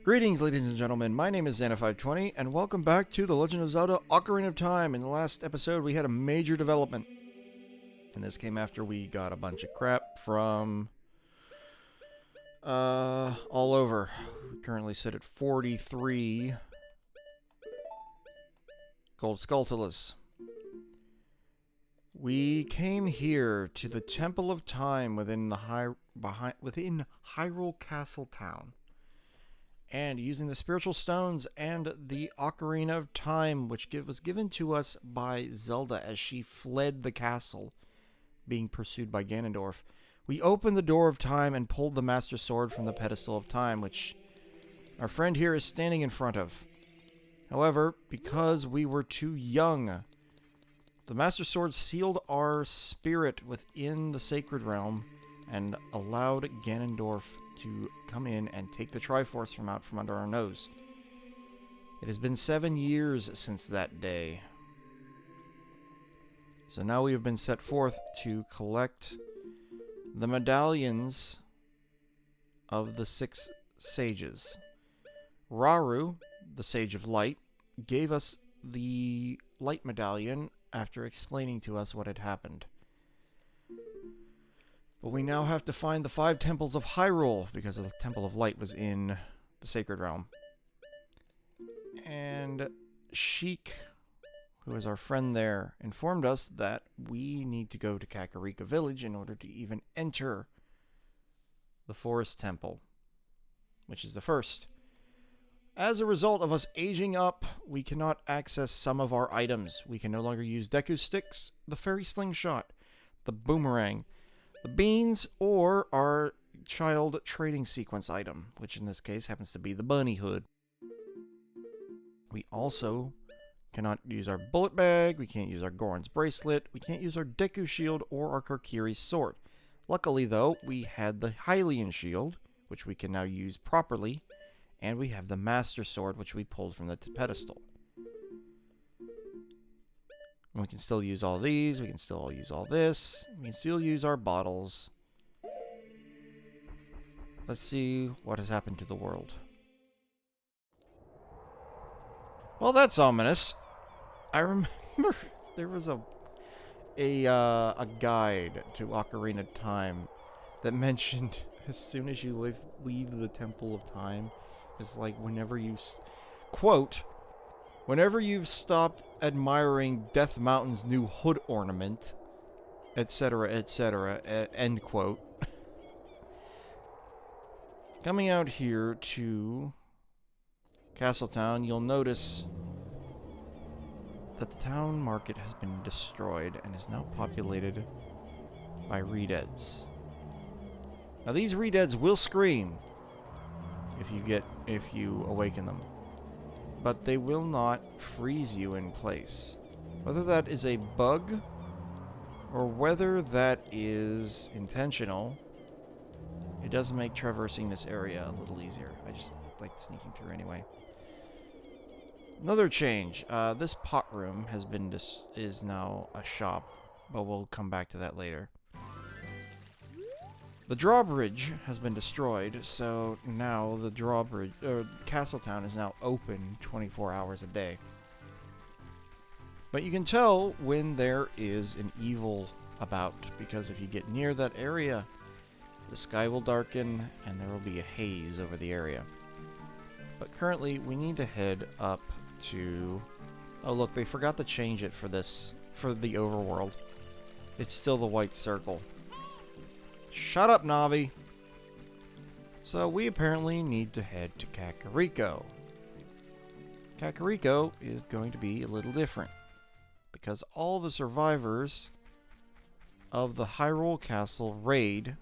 Greetings, ladies and gentlemen. My name is Xana520, and welcome back to The Legend of Zelda: Ocarina of Time. In the last episode, we had a major development. And this came after we got a bunch of crap from all over. We currently sit at 43 gold Skulltulas. We came here to the Temple of Time within Hyrule Castle Town. And using the spiritual stones and the Ocarina of Time, which was given to us by Zelda as she fled the castle, being pursued by Ganondorf, we opened the door of time and pulled the Master Sword from the pedestal of time, which our friend here is standing in front of. However, because we were too young, the Master Sword sealed our spirit within the sacred realm and allowed Ganondorf to come in and take the Triforce from out from under our nose. It has been 7 years since that day. So now we have been set forth to collect the medallions of the 6 sages. Rauru, the Sage of Light, gave us the light medallion after explaining to us what had happened. But we now have to find the 5 temples of Hyrule, because the Temple of Light was in the Sacred Realm. And Sheik, who is our friend there, informed us that we need to go to Kakariko Village in order to even enter the Forest Temple, which is the first. As a result of us aging up, we cannot access some of our items. We can no longer use Deku Sticks, the Fairy Slingshot, the Boomerang, the beans, or our child trading sequence item, which in this case happens to be the bunny hood. We also cannot use our bullet bag, we can't use our Goron's bracelet, we can't use our Deku shield or our Kokiri sword. Luckily though, we had the Hylian shield, which we can now use properly, and we have the Master Sword, which we pulled from the pedestal. We can still use all these, we can still use all this, we can still use our bottles. Let's see what has happened to the world. Well, that's ominous. I remember there was a guide to Ocarina of Time that mentioned as soon as you leave the Temple of Time, it's like whenever you... quote... Whenever you've stopped admiring Death Mountain's new hood ornament, etc., etc., end quote. Coming out here to Castletown, you'll notice that the town market has been destroyed and is now populated by Redeads. Now these Redeads will scream if you awaken them, but they will not freeze you in place. Whether that is a bug or whether that is intentional, it does make traversing this area a little easier. I just like sneaking through anyway. Another change. This pot room is now a shop, but we'll come back to that later. The drawbridge has been destroyed, so now the drawbridge, Castletown is now open 24 hours a day. But you can tell when there is an evil about, because if you get near that area, the sky will darken and there will be a haze over the area. But currently, we need to head up to... Oh look, they forgot to change it for the overworld. It's still the white circle. Shut up, Navi! So we apparently need to head to Kakariko. Kakariko is going to be a little different, because all the survivors of the Hyrule Castle raid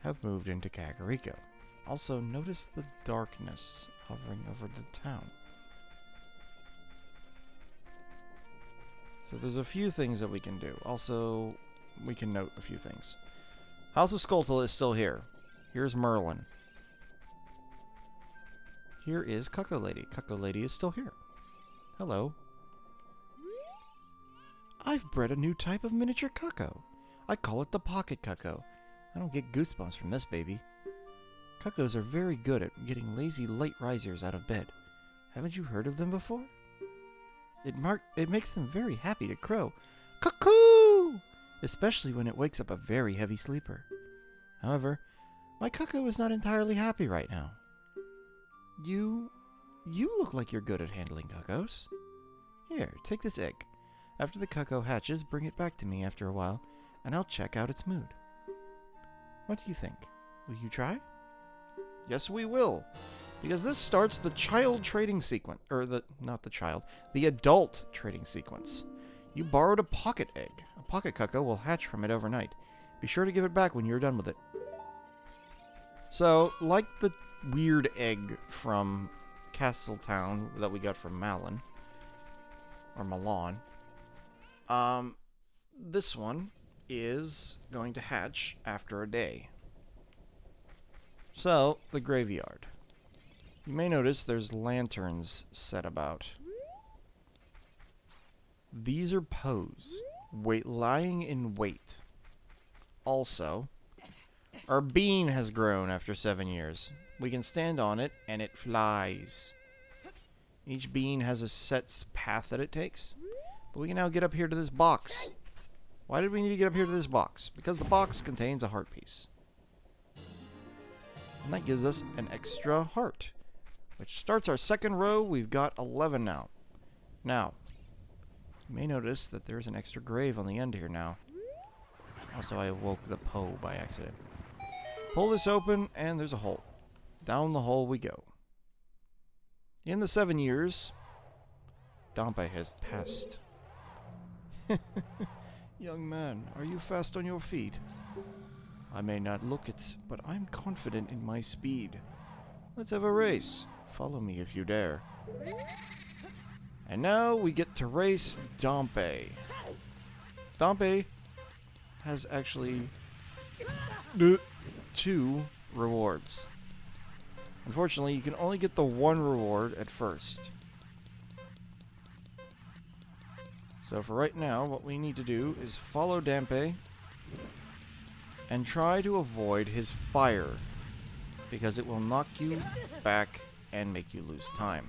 have moved into Kakariko. Also, notice the darkness hovering over the town. So there's a few things that we can do. Also, we can note a few things. House of Skulltula is still here. Here's Merlin. Here is Cucko Lady. Cucko Lady is still here. Hello. I've bred a new type of miniature cucko. I call it the Pocket Cucko. I don't get goosebumps from this baby. Cuckoos are very good at getting lazy late risers out of bed. Haven't you heard of them before? It makes them very happy to crow, cuckoo! Especially when it wakes up a very heavy sleeper. However, my cuckoo is not entirely happy right now. You look like you're good at handling cuckoos. Here, take this egg. After the cuckoo hatches, bring it back to me after a while, and I'll check out its mood. What do you think? Will you try? Yes, we will. Because this starts the child trading sequence. The adult trading sequence. You borrowed a pocket egg. A pocket cuckoo will hatch from it overnight. Be sure to give it back when you're done with it. So, like the weird egg from Castletown that we got from Malon, or Milan, this one is going to hatch after a day. So, the graveyard. You may notice there's lanterns set about. These are posed, lying in wait. Also, our bean has grown after 7 years. We can stand on it, and it flies. Each bean has a set path that it takes, but we can now get up here to this box. Why did we need to get up here to this box? Because the box contains a heart piece. And that gives us an extra heart, which starts our second row. We've got 11 now. Now, you may notice that there's an extra grave on the end here now. Also, I awoke the Poe by accident. Pull this open, and there's a hole. Down the hole we go. In the 7 years, Dampe has passed. Young man, are you fast on your feet? I may not look it, but I'm confident in my speed. Let's have a race. Follow me if you dare. And now we get to race Dampe. Dampe has actually 2 rewards. Unfortunately, you can only get the 1 reward at first. So for right now, what we need to do is follow Dampe and try to avoid his fire, because it will knock you back and make you lose time.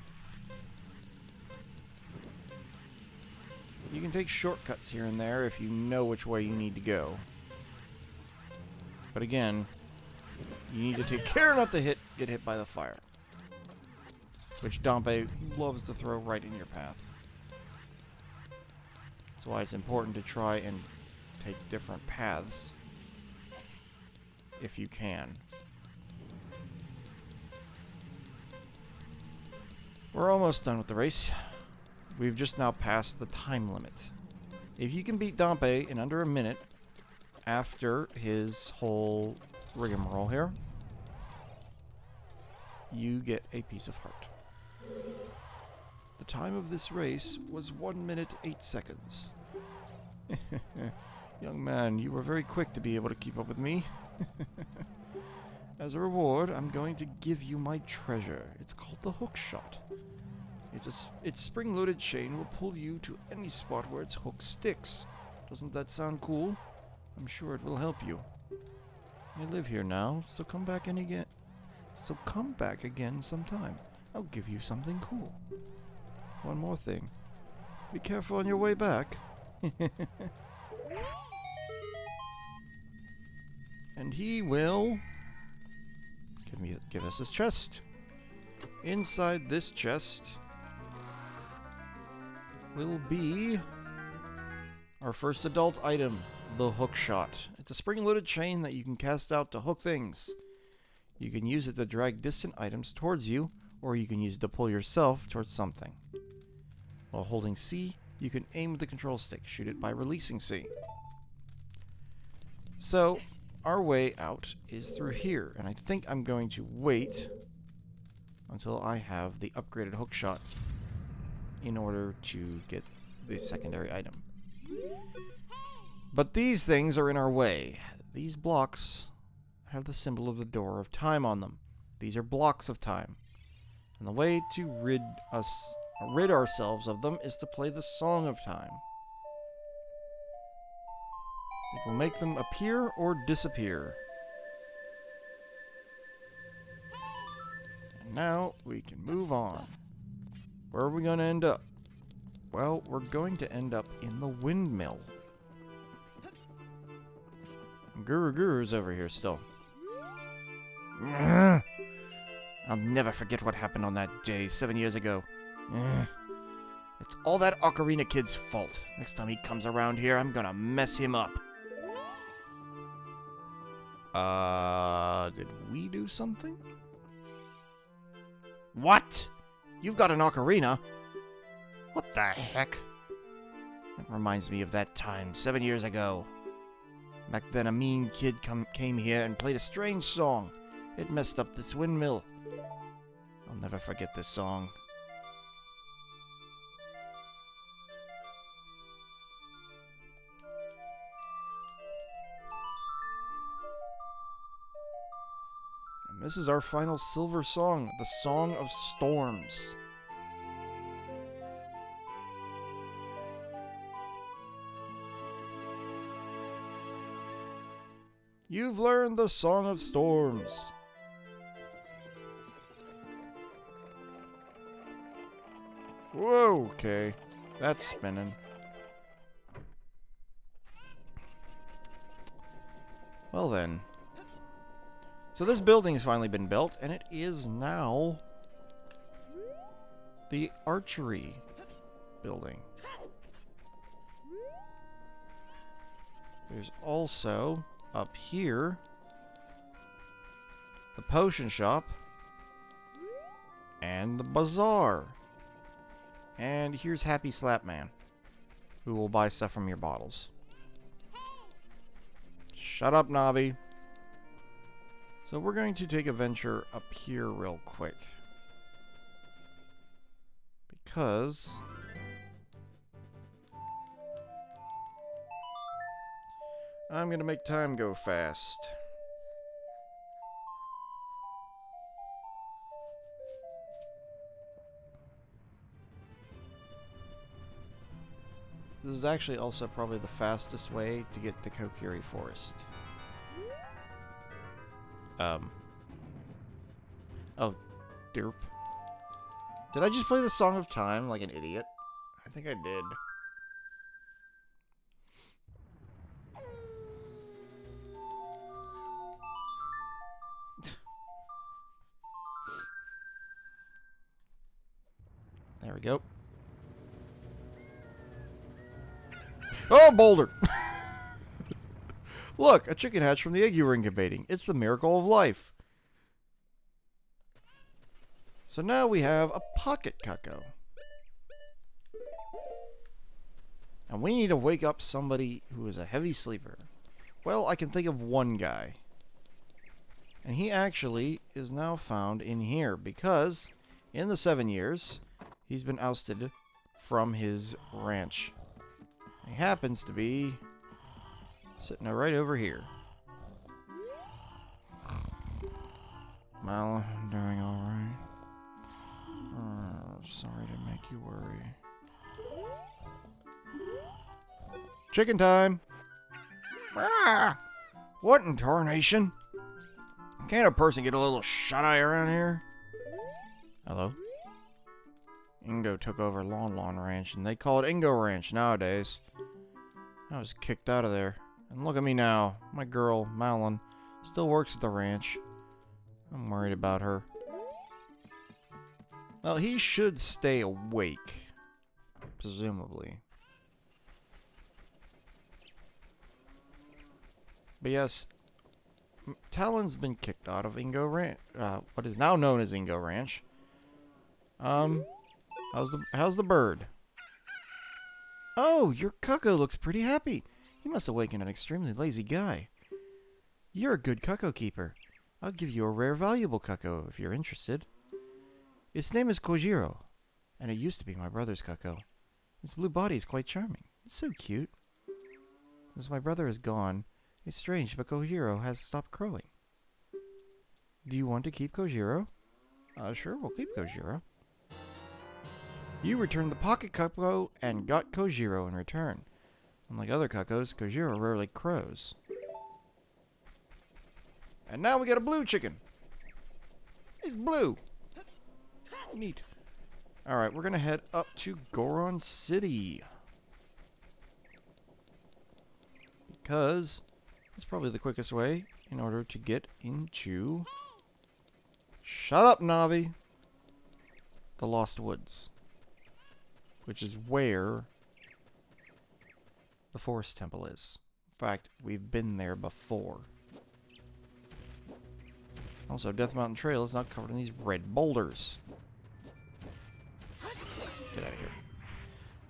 You can take shortcuts here and there if you know which way you need to go. But again, you need to take care not to get hit by the fire, which Dampe loves to throw right in your path. That's why it's important to try and take different paths if you can. We're almost done with the race. We've just now passed the time limit. If you can beat Dampe in under a minute after his whole rigmarole here, you get a piece of heart. The time of this race was 1 minute 8 seconds. Young man, you were very quick to be able to keep up with me. As a reward, I'm going to give you my treasure. It's called the hook shot. Its spring-loaded chain will pull you to any spot where its hook sticks. Doesn't that sound cool? I'm sure it will help you. I live here now, so come back again sometime. I'll give you something cool. One more thing. Be careful on your way back. And he will give us his chest. Inside this chest will be our first adult item, the hook shot. It's a spring-loaded chain that you can cast out to hook things. You can use it to drag distant items towards you, or you can use it to pull yourself towards something. While holding C, you can aim with the control stick. Shoot it by releasing C. So, our way out is through here, and I think I'm going to wait until I have the upgraded hook shot in order to get the secondary item. But these things are in our way. These blocks have the symbol of the door of time on them. These are blocks of time. And the way to rid ourselves of them is to play the Song of Time. It will make them appear or disappear. Now we can move on. Where are we going to end up? Well, we're going to end up in the windmill. Guru's over here still. I'll never forget what happened on that day 7 years ago. It's all that Ocarina kid's fault. Next time he comes around here, I'm gonna mess him up. Did we do something? What? You've got an Ocarina? What the heck? That reminds me of that time 7 years ago. Back then, a mean kid came here and played a strange song. It messed up this windmill. I'll never forget this song. And this is our final silver song, the Song of Storms. You've learned the Song of Storms. Whoa, okay. That's spinning. Well then. So this building has finally been built, and it is now the archery building. There's also, up here, the potion shop and the bazaar. And here's Happy Slapman, who will buy stuff from your bottles. Shut up, Navi. So we're going to take a venture up here real quick. Because I'm going to make time go fast. This is actually also probably the fastest way to get to Kokiri Forest. Oh, derp. Did I just play the Song of Time like an idiot? I think I did. There we go. Oh, boulder! Look, a chicken hatch from the egg you were incubating. It's the miracle of life. So now we have a pocket cucko. And we need to wake up somebody who is a heavy sleeper. Well, I can think of one guy. And he actually is now found in here because in the 7 years, he's been ousted from his ranch. He happens to be sitting right over here. Mal, I'm doing alright. Sorry to make you worry. Chicken time! Ah! What in tarnation? Can't a person get a little shut-eye around here? Hello? Ingo took over Lon Ranch, and they call it Ingo Ranch nowadays. I was kicked out of there. And look at me now. My girl, Malin, still works at the ranch. I'm worried about her. Well, he should stay awake. Presumably. But yes, Talon's been kicked out of Ingo Ranch. What is now known as Ingo Ranch. How's the bird? Oh, your cucko looks pretty happy. You must awaken an extremely lazy guy. You're a good cucko keeper. I'll give you a rare valuable cucko if you're interested. Its name is Kojiro, and it used to be my brother's cucko. Its blue body is quite charming. It's so cute. Since my brother is gone, it's strange, but Kojiro has stopped crowing. Do you want to keep Kojiro? Sure, we'll keep Kojiro. You returned the pocket cucko and got Kojiro in return. Unlike other cuccos, Kojiro rarely crows. And now we got a blue chicken. He's blue. Neat. Alright, we're gonna head up to Goron City. Because it's probably the quickest way in order to get into... Shut up, Navi! The Lost Woods. Which is where the Forest Temple is. In fact, we've been there before. Also, Death Mountain Trail is not covered in these red boulders. Get out of here.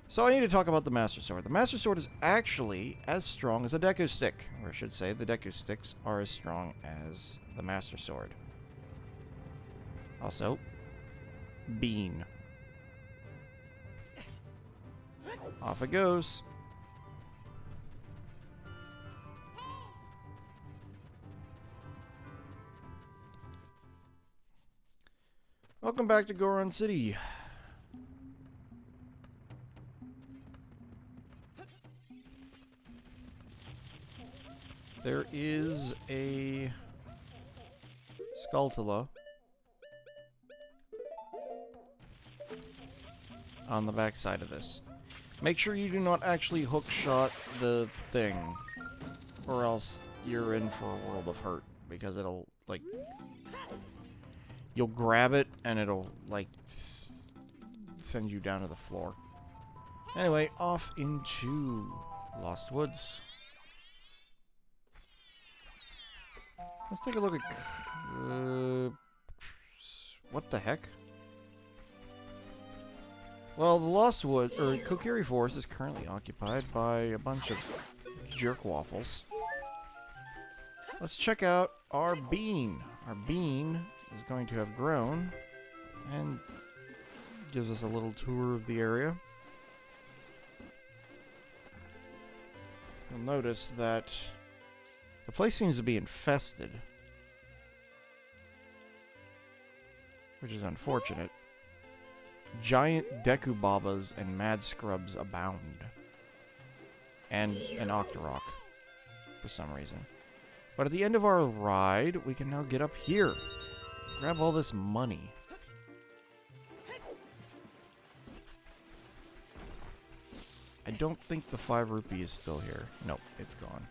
So I need to talk about the Master Sword. The Master Sword is actually as strong as a Deku Stick. Or I should say, the Deku Sticks are as strong as the Master Sword. Also, Bean. Off it goes. Welcome back to Goron City. There is a Skulltula on the back side of this. Make sure you do not actually hook shot the thing, or else you're in for a world of hurt, because it'll, like, you'll grab it and it'll, like, send you down to the floor. Anyway, off into Lost Woods. Let's take a look at... what the heck? Well, the Lost Wood, or Kokiri Forest, is currently occupied by a bunch of jerk waffles. Let's check out our bean. Our bean is going to have grown and gives us a little tour of the area. You'll notice that the place seems to be infested, which is unfortunate. Giant Deku Babas and Mad Scrubs abound. And an Octorok, for some reason. But at the end of our ride, we can now get up here. Grab all this money. I don't think the 5 rupee is still here. Nope, it's gone.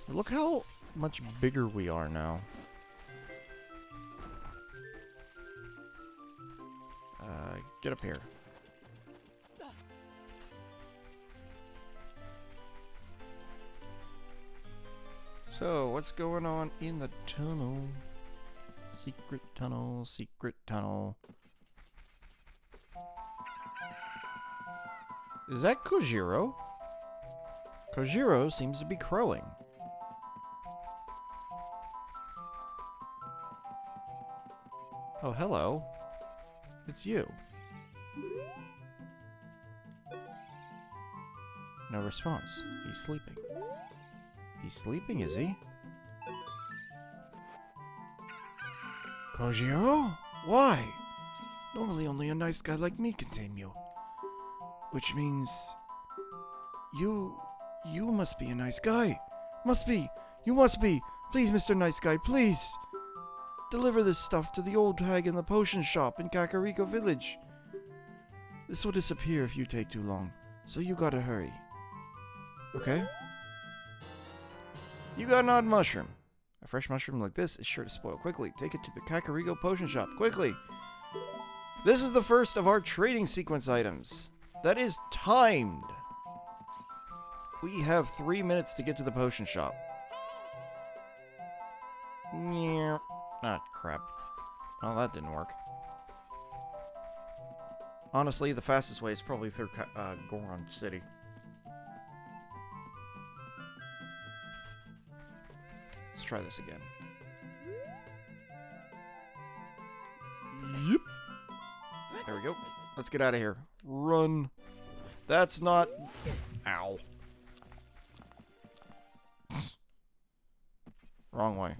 Look how much bigger we are now. Get up here. So, what's going on in the tunnel? Secret tunnel, secret tunnel. Is that Kojiro? Kojiro seems to be crowing. Oh, hello. It's you. No response. He's sleeping. He's sleeping, is he? Kojiro? Why? Normally only a nice guy like me can tame you. Which means... You must be a nice guy. Must be. You must be. Please, Mr. Nice Guy, please. Deliver this stuff to the old hag in the potion shop in Kakariko Village. This will disappear if you take too long, so you gotta hurry. Okay? You got an odd mushroom. A fresh mushroom like this is sure to spoil quickly. Take it to the Kakariko potion shop, quickly. This is the first of our trading sequence items. That is timed. We have 3 minutes to get to the potion shop. Yeah. Ah, crap. Well, that didn't work. Honestly, the fastest way is probably through Goron City. Let's try this again. Yep. There we go. Let's get out of here. Run. That's not... Ow. Wrong way.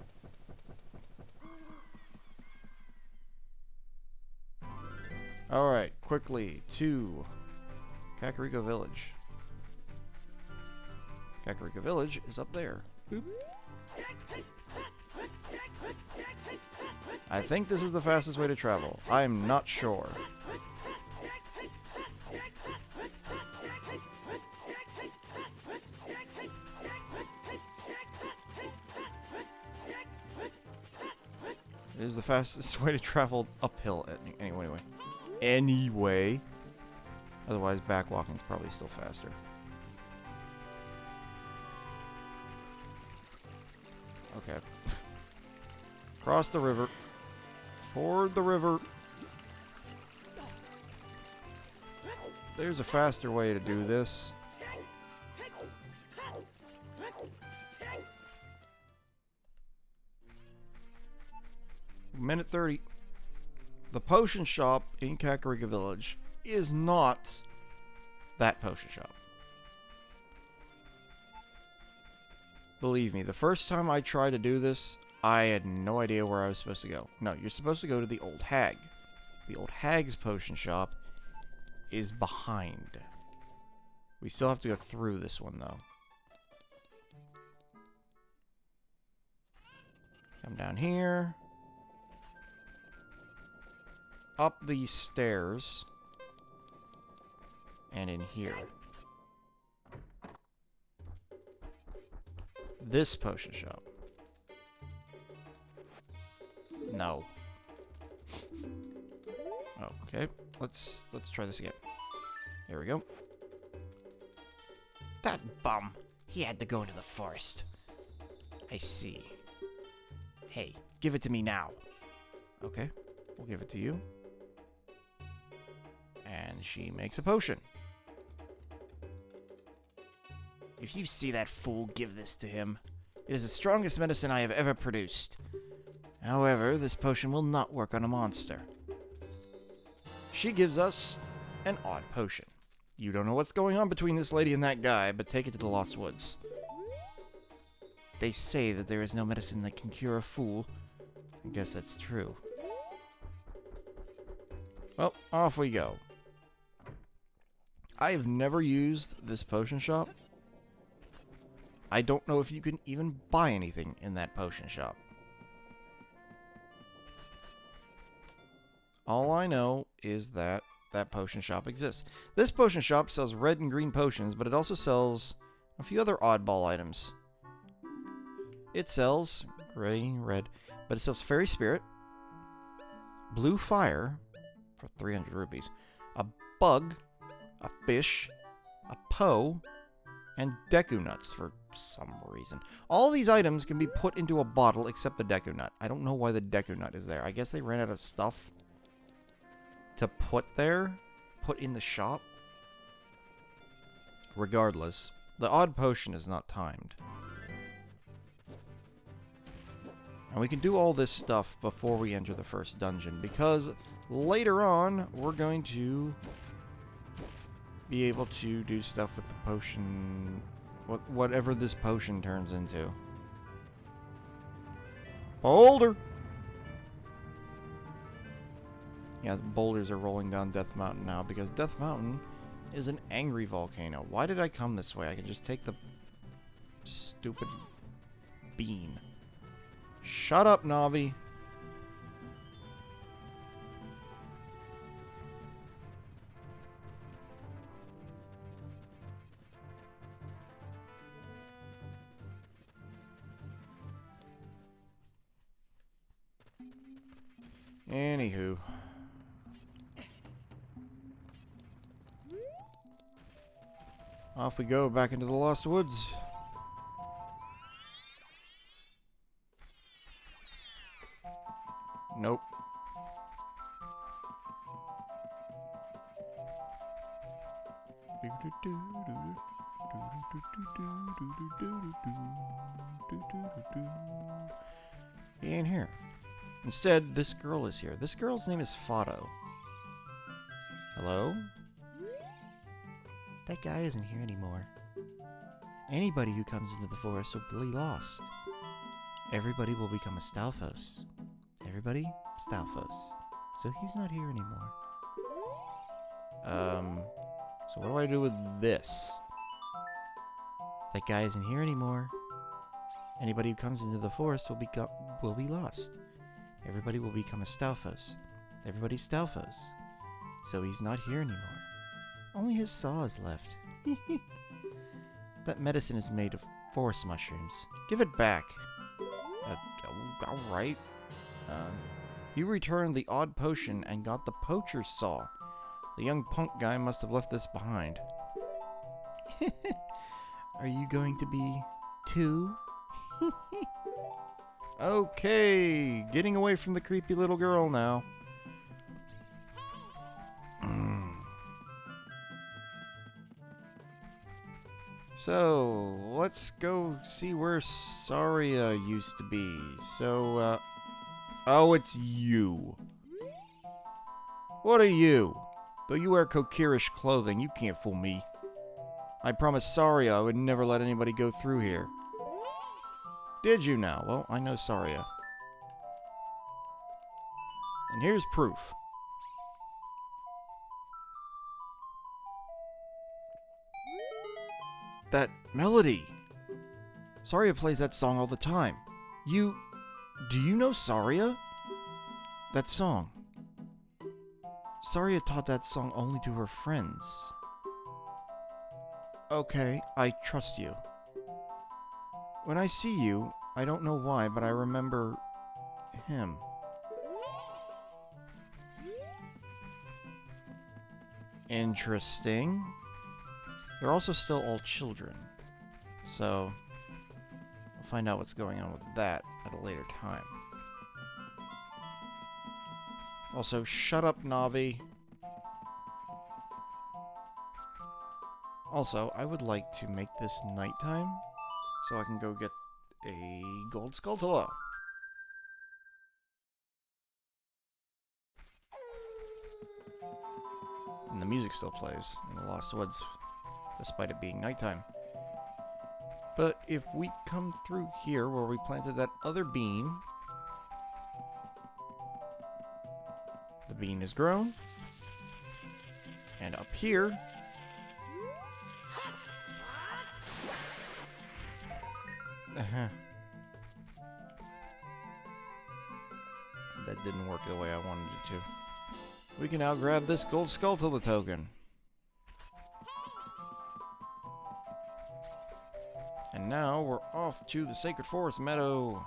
Alright, quickly to Kakariko Village. Kakariko Village is up there. Boop. I think this is the fastest way to travel. I'm not sure. It is the fastest way to travel uphill. Anyway. Otherwise, backwalking is probably still faster. Okay. Cross the river. Ford the river. There's a faster way to do this. Minute 30. The potion shop in Kakariko Village is not that potion shop. Believe me, the first time I tried to do this, I had no idea where I was supposed to go. No, you're supposed to go to the Old Hag. The Old Hag's potion shop is behind. We still have to go through this one, though. Come down here. Up these stairs. And in here. This potion shop. No. Oh, okay. Let's try this again. Here we go. That bum. He had to go into the forest. I see. Hey, give it to me now. Okay. We'll give it to you. And she makes a potion. If you see that fool, give this to him. It is the strongest medicine I have ever produced. However, this potion will not work on a monster. She gives us an odd potion. You don't know what's going on between this lady and that guy, but take it to the Lost Woods. They say that there is no medicine that can cure a fool. I guess that's true. Well, off we go. I have never used this potion shop. I don't know if you can even buy anything in that potion shop. All I know is that that potion shop exists. This potion shop sells red and green potions, but it also sells a few other oddball items. It sells gray and red, but it sells Fairy Spirit, Blue Fire for 300 rupees, a bug, a fish, a Poe, and Deku Nuts for some reason. All these items can be put into a bottle except the Deku Nut. I don't know why the Deku Nut is there. I guess they ran out of stuff to put in the shop. Regardless, the odd potion is not timed. And we can do all this stuff before we enter the first dungeon, because later on, we're going to be able to do stuff with the potion, whatever this potion turns into. Boulder! Yeah, the boulders are rolling down Death Mountain now, because Death Mountain is an angry volcano. Why did I come this way? I can just take the stupid bean. Shut up, Navi. Anywho. Off we go back into the Lost Woods. Nope. He ain't here. Instead, this girl is here. This girl's name is Fado. Hello? That guy isn't here anymore. Anybody who comes into the forest will be lost. Everybody will become a Stalfos. Everybody, Stalfos. So he's not here anymore. So what do I do with this? That guy isn't here anymore. Anybody who comes into the forest will be lost. everybody will become a Stalfos. Everybody's Stalfos. So he's not here anymore. Only his saw is left. That medicine is made of forest mushrooms. Give it back. Alright. You returned the odd potion and got the poacher's saw. The young punk guy must have left this behind. Are you going to be two? Okay, getting away from the creepy little girl now. So, let's go see where Saria used to be. So, oh, it's you. What are you? Though you wear Kokirish clothing, you can't fool me. I promised Saria I would never let anybody go through here. Did you now? Well, I know Saria. And here's proof. That melody! Saria plays that song all the time. Do you know Saria? That song. Saria taught that song only to her friends. Okay, I trust you. When I see you, I don't know why, but I remember him. Interesting. They're also still all children, so we'll find out what's going on with that at a later time. Also, shut up, Navi. Also, I would like to make this nighttime so I can go get a gold Skulltula. And the music still plays in the Lost Woods, despite it being nighttime. But if we come through here where we planted that other bean, the bean is grown. And up here, that didn't work the way I wanted it to. We can now grab this gold Skulltula token. And now we're off to the Sacred Forest Meadow.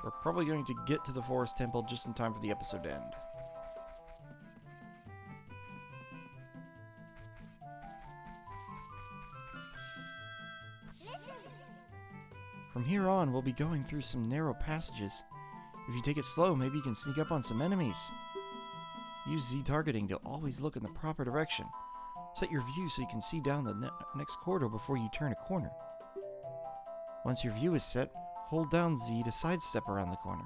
We're probably going to get to the Forest Temple just in time for the episode to end. From here on, we'll be going through some narrow passages. If you take it slow, maybe you can sneak up on some enemies. Use Z targeting to always look in the proper direction. Set your view so you can see down the next corridor before you turn a corner. Once your view is set, hold down Z to sidestep around the corner.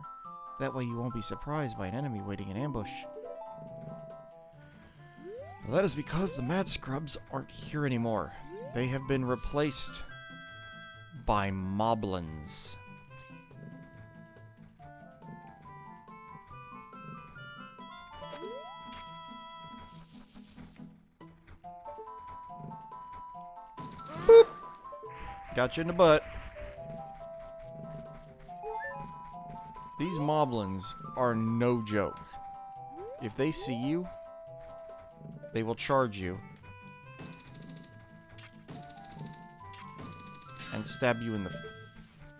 That way you won't be surprised by an enemy waiting in ambush. Well, that is because the Mad Scrubs aren't here anymore. They have been replaced by Moblins. Boop! Got you in the butt. These Moblins are no joke. If they see you, they will charge you and stab you in the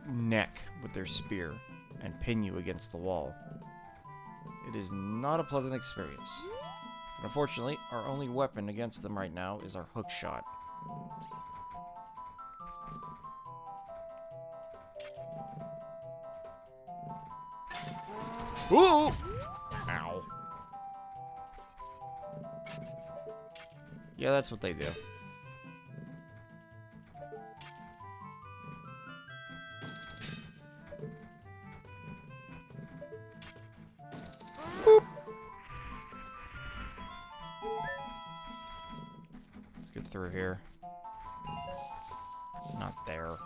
neck with their spear and pin you against the wall. It is not a pleasant experience. But unfortunately, our only weapon against them right now is our hook shot. Ooh! Ow. Yeah, that's what they do. Boop. Let's get through here. Not there.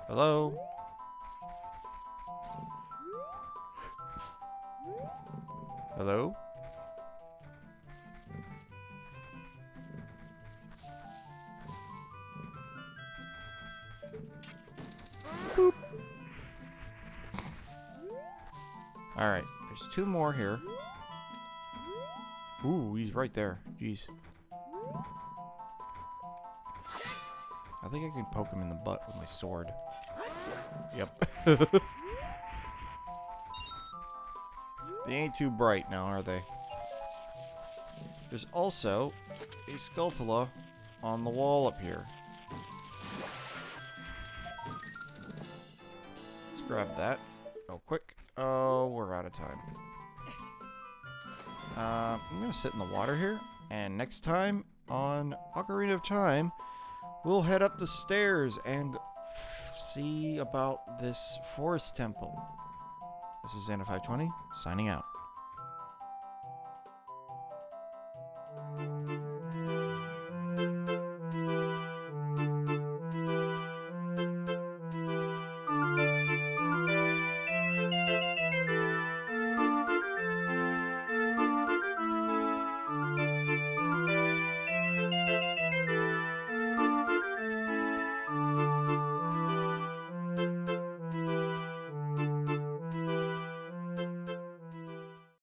Hello? Hello? Boop. Alright, there's 2 more here. Ooh, he's right there. Jeez. I think I can poke him in the butt with my sword. Yep. They ain't too bright now, are they? There's also a Skulltula on the wall up here. Let's grab that. Oh, quick. Oh, we're out of time. I'm going to sit in the water here. And next time on Ocarina of Time, we'll head up the stairs and see about this forest temple. This is Xana520, signing out.